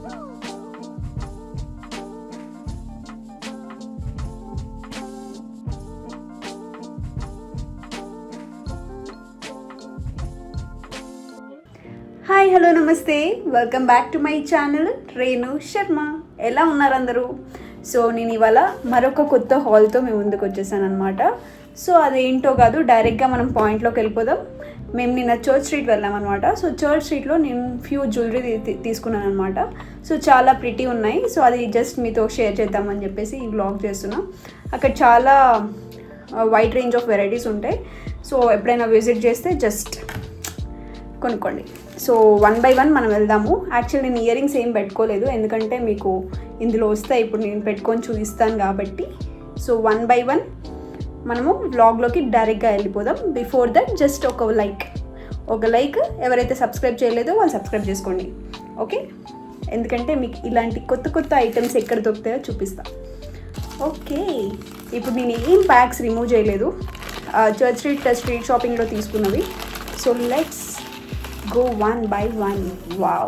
Hi hello నమస్తే, welcome back to my channel Renu Sharma. ఎలా ఉన్నారు అందరూ? సో నేను ఇవాళ మరొక కొత్త హాల్తో మేము ముందుకు వచ్చేసాను అనమాట. సో అదేంటో కాదు, డైరెక్ట్గా మనం పాయింట్లోకి వెళ్ళిపోదాం. మేము నిన్న చర్చ్ స్ట్రీట్ వెళ్ళామన్నమాట. సో చర్చ్ స్ట్రీట్లో నేను ఫ్యూ జ్యువెలరీ తీసుకున్నాను అనమాట. సో చాలా ప్రిటీ ఉన్నాయి. సో అది జస్ట్ మీతో షేర్ చేద్దామని చెప్పేసి ఈ వ్లాగ్ చేస్తున్నాం. అక్కడ చాలా వైడ్ రేంజ్ ఆఫ్ వెరైటీస్ ఉంటాయి. సో ఎప్పుడైనా విజిట్ చేస్తే జస్ట్ కొనుక్కోండి. సో 1 by 1 మనం వెళ్దాము. యాక్చువల్లీ నేను ఇయర్ రింగ్స్ ఏం పెట్టుకోలేదు, ఎందుకంటే మీకు ఇందులో వస్తాయి, ఇప్పుడు నేను పెట్టుకొని చూపిస్తాను కాబట్టి. సో 1 by 1 మనము వ్లాగ్లోకి డైరెక్ట్గా వెళ్ళిపోదాం. బిఫోర్ దట్ జస్ట్ ఒక లైక్ ఎవరైతే సబ్స్క్రైబ్ చేయలేదో వాళ్ళు సబ్స్క్రైబ్ చేసుకోండి, ఓకే? ఎందుకంటే మీకు ఇలాంటి కొత్త కొత్త ఐటమ్స్ ఎక్కడ దొరుకుతాయో చూపిస్తా, ఓకే? ఇప్పుడు నేను ఏం ప్యాక్స్ రిమూవ్ చేయలేదు, చర్చ్ స్ట్రీట్ షాపింగ్లో తీసుకున్నవి. So let's go 1 by 1. wow,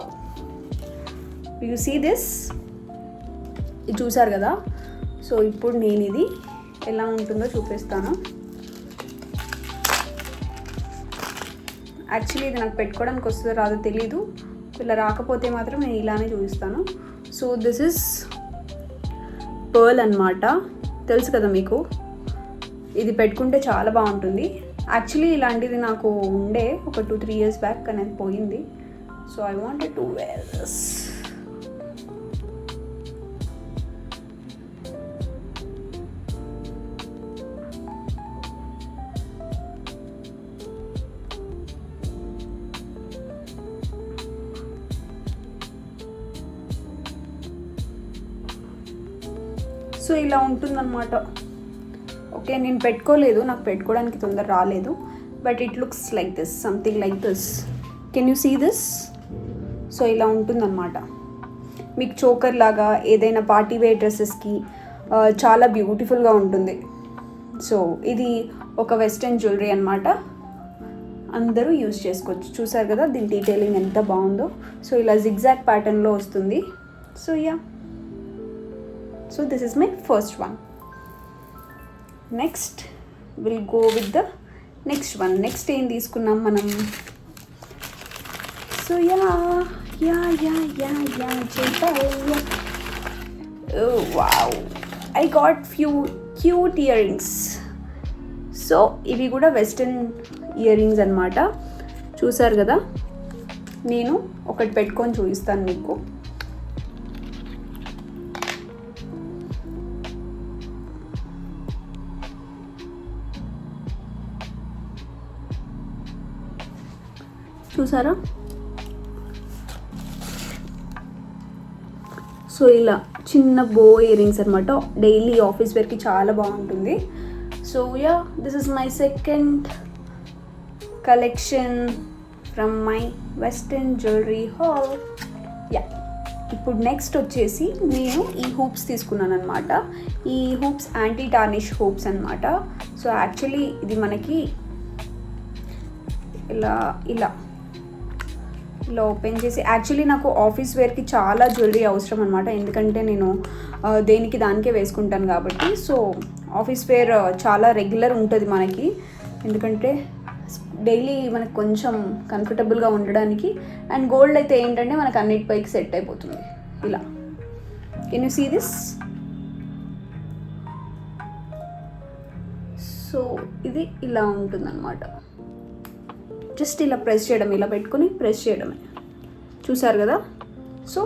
you see this? ఇది చూసారు కదా. సో ఇప్పుడు నేను ఇది ఎలా ఉంటుందో చూపిస్తాను. యాక్చువల్లీ ఇది నాకు పెట్టుకోవడానికి వస్తుందో రాదో తెలీదు, ఇలా రాకపోతే మాత్రం నేను ఇలానే చూపిస్తాను. సో దిస్ ఇస్ పర్ల్ అన్నమాట, తెలుసు కదా మీకు. ఇది పెట్టుకుంటే చాలా బాగుంటుంది. యాక్చువల్లీ ఇలాంటిది నాకు ఉండే ఒక 2-3 years బ్యాక్, కానీ అది పోయింది. So I wanted to wear this. So ఇలా ఉంటుందన్నమాట. ఓకే, నేను పెట్టుకోలేదు, నాకు పెట్టుకోవడానికి తొందర రాలేదు. But it looks like this, something like this. Can you see this? So ఇలా ఉంటుందన్నమాట. మీకు చోకర్ లాగా ఏదైనా పార్టీ వేర్ డ్రెస్సెస్కి చాలా బ్యూటిఫుల్గా ఉంటుంది. సో ఇది ఒక వెస్ట్రన్ జ్యువెలరీ అన్నమాట, అందరూ యూజ్ చేసుకోవచ్చు. చూసారు కదా దీని డీటెయిలింగ్ ఎంత బాగుందో. సో ఇలా జిగ్జాగ్ ప్యాటర్న్లో వస్తుంది. So yeah, so this is my first one. Next will go with the next one. Next ఏం తీసుకున్నాం మనం? So wow, I got few cute ear rings. So ఇవి కూడా వెస్ట్రన్ ఇయర్ రింగ్స్ అనమాట. చూసారు కదా, నేను ఒకటి పెట్టుకొని చూపిస్తాను మీకు. చూసారా? సో ఇలా చిన్న బో ఇయర్ రింగ్స్ అనమాట, డైలీ ఆఫీస్ వేర్కి చాలా బాగుంటుంది. So yeah, this is my second collection from my western jewellery hall. Yeah, ఇప్పుడు నెక్స్ట్ వచ్చేసి నేను ఈ హూప్స్ తీసుకున్నాను అనమాట. ఈ హూప్స్ యాంటీ టార్నిష్ హూప్స్ అనమాట. సో యాక్చువల్లీ ఇది మనకి ఇలా ఓపెన్ చేసి, యాక్చువల్లీ నాకు ఆఫీస్ వేర్కి చాలా జ్యువెలరీ అవసరం అనమాట, ఎందుకంటే నేను దేనికి దానికే వేసుకుంటాను కాబట్టి. సో ఆఫీస్ వేర్ చాలా రెగ్యులర్ ఉంటుంది మనకి, ఎందుకంటే డైలీ మనకు కొంచెం కంఫర్టబుల్గా ఉండడానికి. అండ్ గోల్డ్ అయితే ఏంటంటే మనకు అన్నిటిపైకి సెట్ అయిపోతుంది ఇలా. Can you see this? So ఇది ఇలా ఉంటుందన్నమాట. జస్ట్ ఇలా ప్రెస్ చేయడం, ఇలా పెట్టుకొని ప్రెస్ చేయడమే. చూసారు కదా? So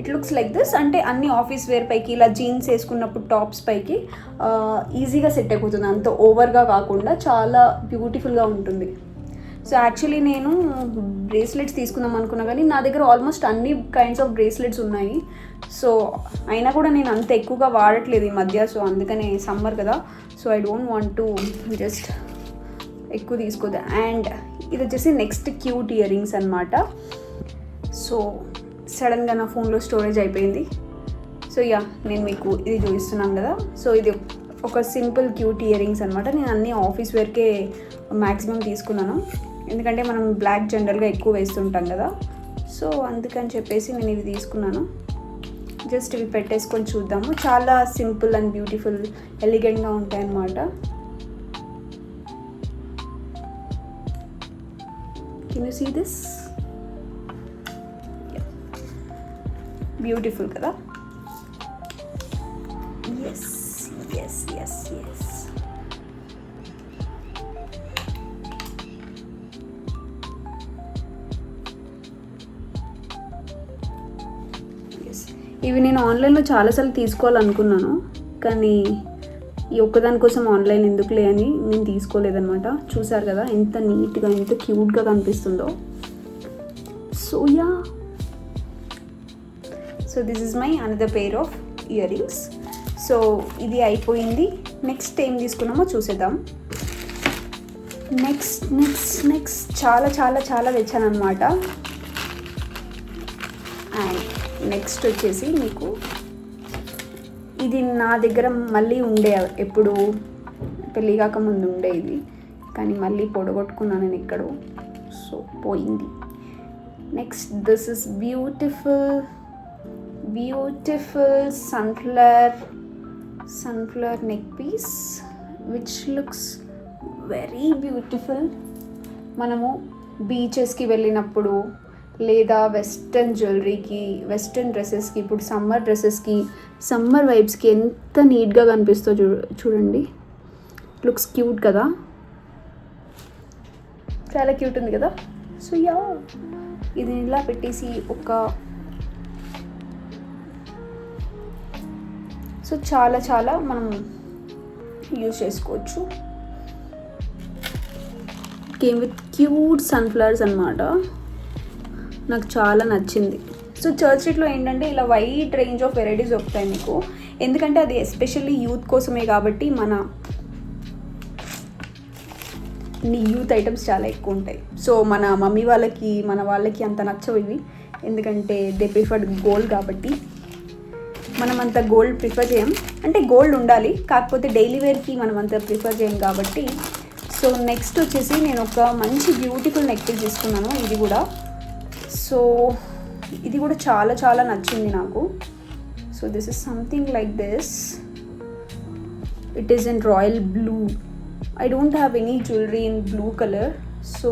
it looks like this. అంటే అన్ని ఆఫీస్ వేర్ పైకి, ఇలా జీన్స్ వేసుకున్నప్పుడు టాప్స్ పైకి ఈజీగా సెట్ అయిపోతుంది, అంత ఓవర్గా కాకుండా చాలా బ్యూటిఫుల్గా ఉంటుంది. సో యాక్చువల్లీ నేను బ్రేస్లెట్స్ తీసుకుందాం అనుకున్నా, కానీ నా దగ్గర ఆల్మోస్ట్ అన్ని కైండ్స్ ఆఫ్ బ్రేస్లెట్స్ ఉన్నాయి. సో అయినా కూడా నేను అంత ఎక్కువగా వాడట్లేదు ఈ మధ్య. సో అందుకనే సమ్మర్ కదా, so I don't want to just ఎక్కువ తీసుకోదు. అండ్ ఇది వచ్చేసి నెక్స్ట్ క్యూట్ ఇయర్ రింగ్స్ అనమాట. సో సడన్గా నా ఫోన్లో స్టోరేజ్ అయిపోయింది. సో యా, నేను మీకు ఇది చూపిస్తున్నాను కదా. సో ఇది ఒక సింపుల్ క్యూట్ ఇయర్ రింగ్స్ అనమాట. నేను అన్ని ఆఫీస్ వేర్కే మ్యాక్సిమం తీసుకున్నాను, ఎందుకంటే మనం బ్లాక్ జనరల్గా ఎక్కువ వేస్తుంటాం కదా. సో అందుకని చెప్పేసి నేను ఇవి తీసుకున్నాను. జస్ట్ ఇవి పెట్టేసుకొని చూద్దాము. చాలా సింపుల్ అండ్ బ్యూటిఫుల్ ఎలిగెంట్గా ఉంటాయి అన్నమాట. Can you see this? Beautiful కదా? Yes yes yes yes. ఇవి నేను ఆన్లైన్లో చాలాసార్లు తీసుకోవాలనుకున్నాను, కానీ ఈ ఒక్కదాని కోసం ఆన్లైన్ ఎందుకులే అని నేను తీసుకోలేదన్నమాట. చూసారు కదా ఎంత నీట్గా ఎంత క్యూట్గా కనిపిస్తుందో. So yeah, so this is my another pair of ear rings. So ఇది అయిపోయింది. నెక్స్ట్ ఏం తీసుకున్నామో చూసేద్దాం. నెక్స్ట్ చాలా చాలా చాలా తెచ్చాను అనమాట. అండ్ నెక్స్ట్ వచ్చేసి మీకు ఇది నా దగ్గర మళ్ళీ ఉండే, ఎప్పుడు పెళ్ళి కాకముందు ఉండే ఇది, కానీ మళ్ళీ పొడగొట్టుకున్నాను నేను ఎక్కడో, సో పోయింది. Next this is beautiful sunflower neck piece which looks very beautiful. మనము బీచెస్కి వెళ్ళినప్పుడు లేదా వెస్ట్రన్ జ్యువెలరీకి, వెస్ట్రన్ డ్రెస్సెస్కి, ఇప్పుడు సమ్మర్ డ్రెస్సెస్కి, సమ్మర్ వైబ్స్కి ఎంత నీట్గా కనిపిస్తుందో చూడండి. లుక్స్ క్యూట్ కదా, చాలా క్యూట్ ఉంది కదా. సో యా, ఇది ఇలా పెట్టేసి సో చాలా చాలా మనం యూజ్ చేసుకోవచ్చు. కేమ్ విత్ క్యూట్ సన్ఫ్లవర్స్ అన్నమాట. నాకు చాలా నచ్చింది. సో చర్చ్ స్ట్రీట్లో ఏంటంటే ఇలా వైడ్ రేంజ్ ఆఫ్ వెరైటీస్ దొరుకుతాయి మీకు, ఎందుకంటే అది ఎస్పెషల్లీ యూత్ కోసమే కాబట్టి మన యూత్ ఐటమ్స్ చాలా ఎక్కువ ఉంటాయి. సో మన మమ్మీ వాళ్ళకి, మన వాళ్ళకి అంత నచ్చవు ఇవి, ఎందుకంటే దే ప్రిఫర్డ్ గోల్డ్ కాబట్టి. మనం అంత గోల్డ్ ప్రిఫర్ చేయం, అంటే గోల్డ్ ఉండాలి, కాకపోతే డైలీ వేర్కి మనం అంత ప్రిఫర్ చేయం కాబట్టి. సో నెక్స్ట్ వచ్చేసి నేను ఒక మంచి బ్యూటిఫుల్ నెక్ పీస్ తీసుకున్నాను. సో ఇది కూడా చాలా చాలా నచ్చింది నాకు. So this is something like this. It is in royal blue. I don't have any jewelry in blue color, so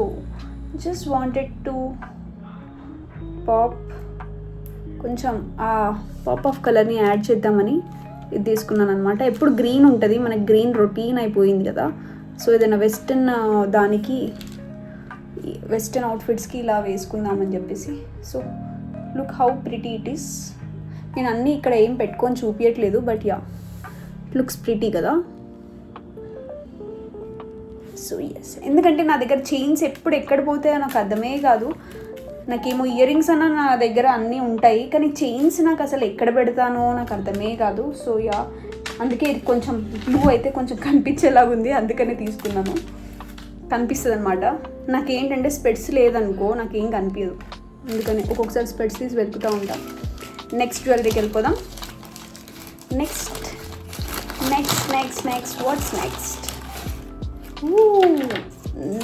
just wanted to pop కొంచెం ఆ పాప్ ఆఫ్ కలర్ని యాడ్ చేద్దామని ఇది తీసుకున్నాను అనమాట. ఎప్పుడు గ్రీన్ ఉంటుంది, మనకి గ్రీన్ రొటీన్ అయిపోయింది కదా. సో ఏదైనా వెస్టర్న్ అవుట్ఫిట్స్కి ఇలా వేసుకుందామని చెప్పేసి. So look how pretty it is. నేను అన్నీ ఇక్కడ ఏం పెట్టుకొని చూపించట్లేదు, but yeah it looks pretty కదా. సో ఎస్, ఎందుకంటే నా దగ్గర చైన్స్ ఎప్పుడు ఎక్కడ పోతాయో నాకు అర్థమే కాదు. నాకేమో ఇయర్ రింగ్స్ అన్న నా దగ్గర అన్నీ ఉంటాయి, కానీ చైన్స్ నాకు అసలు ఎక్కడ పెడతానో నాకు అర్థమే కాదు. సో యా, అందుకే ఇది కొంచెం బ్లూ అయితే కొంచెం కనిపించేలాగా ఉంది, అందుకనే తీసుకున్నాను. కనిపిస్తుంది అనమాట. నాకేంటంటే స్పెట్స్ లేదనుకో నాకేం కనిపించదు, అందుకని ఒక్కొక్కసారి స్పెట్స్ తీసి వెతుకుతూ ఉంటాను. నెక్స్ట్ జ్యువెలరీకి వెళ్ళిపోదాం. Next what's next?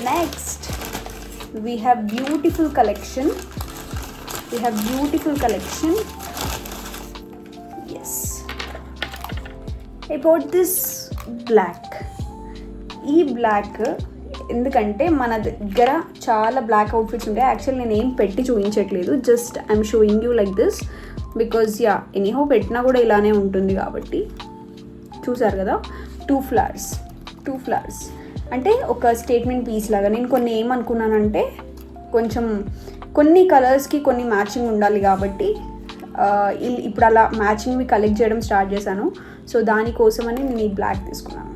Next we have beautiful collection. Yes, I bought this black. ఈ బ్లాక్ ఎందుకంటే మన దగ్గర చాలా బ్లాక్ అవుట్ఫిట్స్ ఉంటాయి. యాక్చువల్లీ నేను ఏం పెట్టి చూపించట్లేదు, just I'm showing you like this because yeah anyhow పెట్టినా కూడా ఇలానే ఉంటుంది కాబట్టి. చూసారు కదా, టూ ఫ్లవర్స్ అంటే ఒక స్టేట్మెంట్ పీస్ లాగా. నేను కొన్ని ఏమనుకున్నానంటే కొంచెం కొన్ని కలర్స్కి కొన్ని మ్యాచింగ్ ఉండాలి కాబట్టి ఇప్పుడు అలా మ్యాచింగ్వి కలెక్ట్ చేయడం స్టార్ట్ చేశాను. సో దానికోసమని నేను ఈ బ్లాక్ తీసుకున్నాను.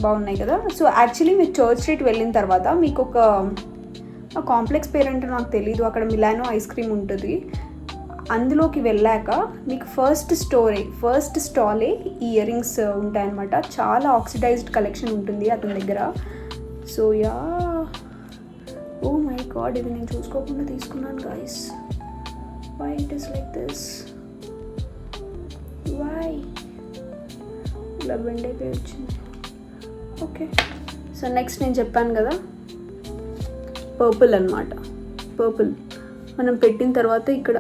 బాగున్నాయి కదా. సో యాక్చువల్లీ మీరు చర్చ్ స్ట్రీట్ వెళ్ళిన తర్వాత మీకు ఒక కాంప్లెక్స్ పేరు అంటే నాకు తెలీదు, అక్కడ మిలానో ఐస్ క్రీమ్ ఉంటుంది. అందులోకి వెళ్ళాక మీకు ఫస్ట్ స్టాలే ఈ ఇయర్ రింగ్స్ ఉంటాయన్నమాట. చాలా ఆక్సిడైజ్డ్ కలెక్షన్ ఉంటుంది అతని దగ్గర. So yeah, oh my god, ఇది నేను చూసుకోకుండా తీసుకున్నాను guys. Why it is like this? Why ఇలా బెండ్ అయిపోయి వచ్చింది? ఓకే, సో నెక్స్ట్ నేను చెప్పాను కదా పర్పుల్ అనమాట. పర్పుల్. మనం పెట్టిన తర్వాత ఇక్కడ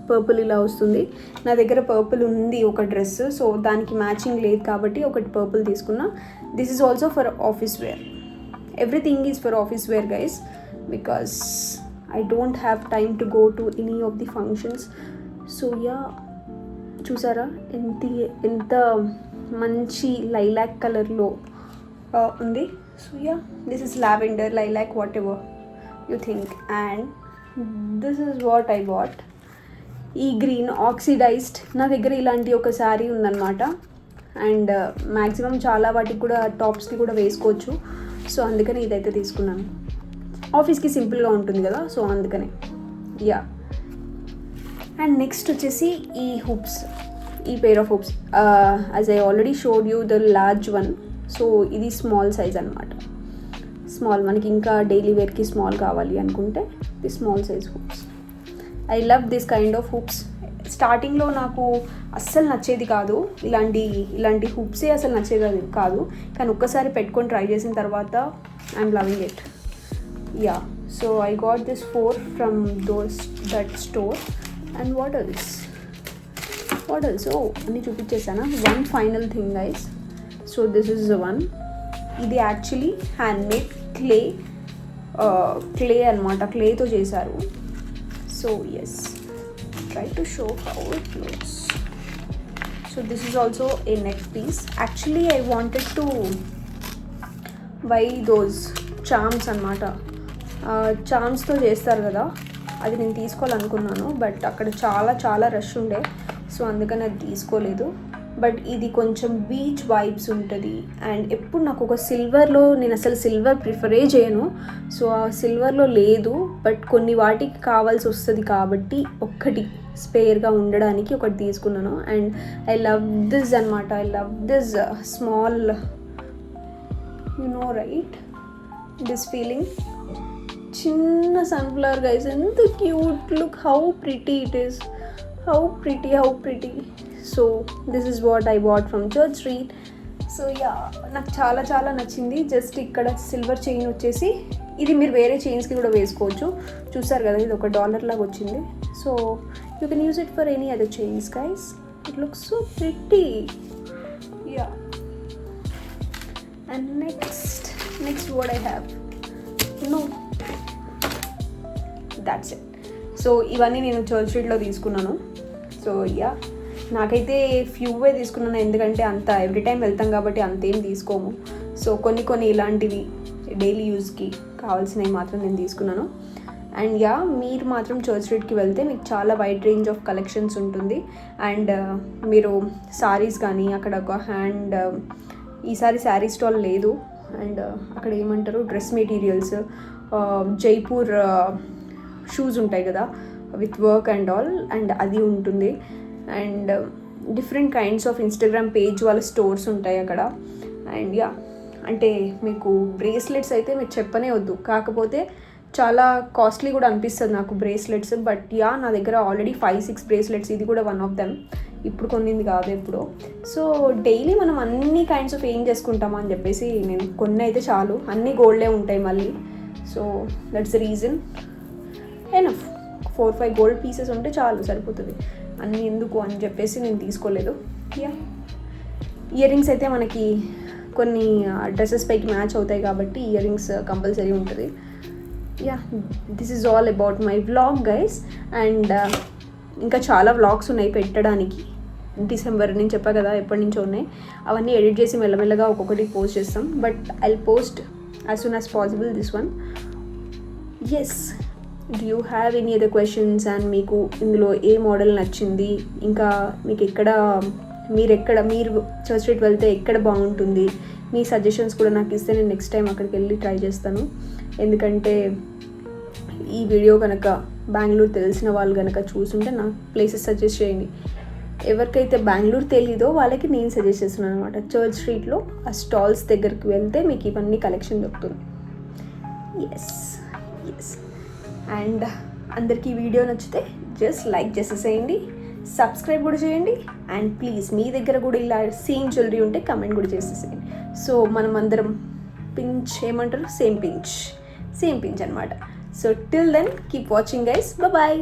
పర్పుల్ ఇలా వస్తుంది. నా దగ్గర పర్పుల్ ఉంది ఒక డ్రెస్, సో దానికి మ్యాచింగ్ లేదు కాబట్టి ఒకటి పర్పుల్ తీసుకున్నా. This is also for office wear. Everything is for office wear guys, because I don't have time to go to any of the functions. So yeah, చూసారా ఎంత మంచి లైలాక్ కలర్లో ఉంది. So yeah, this is lavender, lilac, whatever you think. And this is what I bought. ఈ green oxidised, నా దగ్గర ఇలాంటి ఒక శారీ ఉందన్నమాట. అండ్ మ్యాక్సిమం చాలా వాటికి కూడా టాప్స్కి కూడా వేసుకోవచ్చు. సో అందుకని ఇదైతే తీసుకున్నాను. ఆఫీస్కి సింపుల్గా ఉంటుంది కదా, సో అందుకనే. యా, అండ్ నెక్స్ట్ వచ్చేసి ఈ హూప్స్, ఈ pair of hoops. As I already showed you the large one. So ఇది స్మాల్ సైజ్ అనమాట. స్మాల్, మనకి ఇంకా డైలీ వేర్కి స్మాల్ కావాలి అనుకుంటే the small size hoops. I love this kind of hoops. స్టార్టింగ్లో నాకు అస్సలు నచ్చేది కాదు, ఇలాంటి హూప్సే అసలు నచ్చేది కాదు. కానీ ఒక్కసారి పెట్టుకొని ట్రై చేసిన తర్వాత I'm loving it. Yeah, so I got this 4 from that store. And what else ఓ అన్నీ చూపించేసాను. One final thing guys. So this is the one. ఇది యాక్చువల్లీ హ్యాండ్మేడ్ క్లే అనమాట, క్లేతో చేశారు. So yes, try to show how it looks. So this is also a neck piece. Actually I wanted to buy those charms anamata. Charms తో చేస్తారు కదా, అది నేను తీసుకోవాలనుకున్నాను. But అక్కడ చాలా రష్ ఉండే, సో అందుకని అది తీసుకోలేదు. బట్ ఇది కొంచెం బీచ్ వైబ్స్ ఉంటుంది. అండ్ ఎప్పుడు నాకు ఒక సిల్వర్లో, నేను అసలు సిల్వర్ ప్రిఫరే చేయను, సో ఆ సిల్వర్లో లేదు. బట్ కొన్ని వాటికి కావాల్సి వస్తుంది కాబట్టి ఒక్కటి స్పేర్గా ఉండడానికి ఒకటి తీసుకున్నాను. అండ్ ఐ లవ్ దిస్ అనమాట. I love this small, you know right, this feeling. చిన్న సన్ఫ్లవర్ గైస్, ఎంత cute. Look how pretty it is. How pretty. So this is what I bought from church street. So yeah, నాకు చాలా నచ్చింది. Just ఇక్కడ silver chain వచ్చేసి, ఇది మీరు వేరే చైన్స్కి కూడా వేసుకోవచ్చు. చూసారు కదా, ఇది $1 లాగా వచ్చింది. So you can use it for any other chains guys. It looks so pretty. Yeah, and next what I have, no, that's it. So ఇవన్నీ నేను చర్చ్ స్ట్రీట్లో తీసుకున్నాను. సో యా, నాకైతే ఫ్యూవే తీసుకున్నాను, ఎందుకంటే అంత ఎవ్రీ టైం వెళ్తాం కాబట్టి అంతేం తీసుకోము. సో కొన్ని ఇలాంటివి డైలీ యూజ్కి కావాల్సినవి మాత్రం నేను తీసుకున్నాను. అండ్ యా, మీరు మాత్రం చర్చ్ స్ట్రీట్కి వెళ్తే మీకు చాలా వైడ్ రేంజ్ ఆఫ్ కలెక్షన్స్ ఉంటుంది. అండ్ మీరు సారీస్ కానీ, అక్కడ ఒక ఈసారి శారీ స్టాల్ లేదు. అండ్ అక్కడ ఏమంటారు, డ్రెస్ మెటీరియల్స్, జైపూర్ షూస్ ఉంటాయి కదా with work and all, and అది ఉంటుంది. And different kinds of Instagram page వాళ్ళ స్టోర్స్ ఉంటాయి అక్కడ. అండ్ యా, అంటే మీకు బ్రేస్లెట్స్ అయితే మీరు చెప్పనే వద్దు, కాకపోతే చాలా కాస్ట్లీ కూడా అనిపిస్తుంది నాకు బ్రేస్లెట్స్. బట్ యా, నా దగ్గర ఆల్రెడీ 5-6 బ్రేస్లెట్స్, ఇది కూడా వన్ ఆఫ్ దెమ్. ఇప్పుడు కొన్నింది కాదు ఎప్పుడో. సో డైలీ మనం అన్ని కైండ్స్ ఆఫ్ ఏం చేసుకుంటామని చెప్పేసి నేను కొన్ని అయితే చాలు, అన్నీ గోల్డే ఉంటాయి మళ్ళీ. So that's the reason. Enough 4-5 gold pieces ఉంటే చాలు, సరిపోతుంది. అన్నీ ఎందుకు అని చెప్పేసి నేను తీసుకోలేదు. యా, ఇయర్ రింగ్స్ అయితే మనకి కొన్ని డ్రెస్సెస్ పైకి మ్యాచ్ అవుతాయి కాబట్టి ఇయర్ రింగ్స్ కంపల్సరీ ఉంటుంది. Yeah, this is all about my vlog guys. And ఇంకా చాలా వ్లాగ్స్ ఉన్నాయి పెట్టడానికి. డిసెంబర్ నేను చెప్పా కదా, ఎప్పటి నుంచో ఉన్నాయి. అవన్నీ ఎడిట్ చేసి మెల్లమెల్లగా ఒక్కొక్కటి పోస్ట్ చేస్తాం. But I post as soon as possible this one. Yes, do you have any other questions? And మీకు ఇందులో ఏ మోడల్ నచ్చింది, ఇంకా మీకు మీరు చర్చ్ స్ట్రీట్ వెళ్తే ఎక్కడ బాగుంటుంది, మీ సజెషన్స్ కూడా నాకు ఇస్తే నేను నెక్స్ట్ టైం అక్కడికి వెళ్ళి ట్రై చేస్తాను. ఎందుకంటే ఈ వీడియో కనుక బెంగళూరు తెలిసిన వాళ్ళు కనుక చూస్తుంటే నాకు ప్లేసెస్ సజెస్ట్ చేయండి. ఎవరికైతే బెంగళూరు తెలీదో వాళ్ళకి నేను సజెస్ట్ చేస్తున్నాను అనమాట. చర్చ్ స్ట్రీట్లో ఆ స్టాల్స్ దగ్గరికి వెళ్తే మీకు ఇవన్నీ కలెక్షన్ దొరుకుతుంది. ఎస్. అండ్ అందరికీ వీడియో నచ్చితే జస్ట్ లైక్ చేసేసేయండి, సబ్స్క్రైబ్ కూడా చేయండి. అండ్ ప్లీజ్ మీ దగ్గర కూడా ఇలా సేమ్ జ్యువెలరీ ఉంటే కమెంట్ కూడా చేసేసేయండి. సో మనం అందరం సేమ్ పించ్ అనమాట. So till then keep watching guys, bye.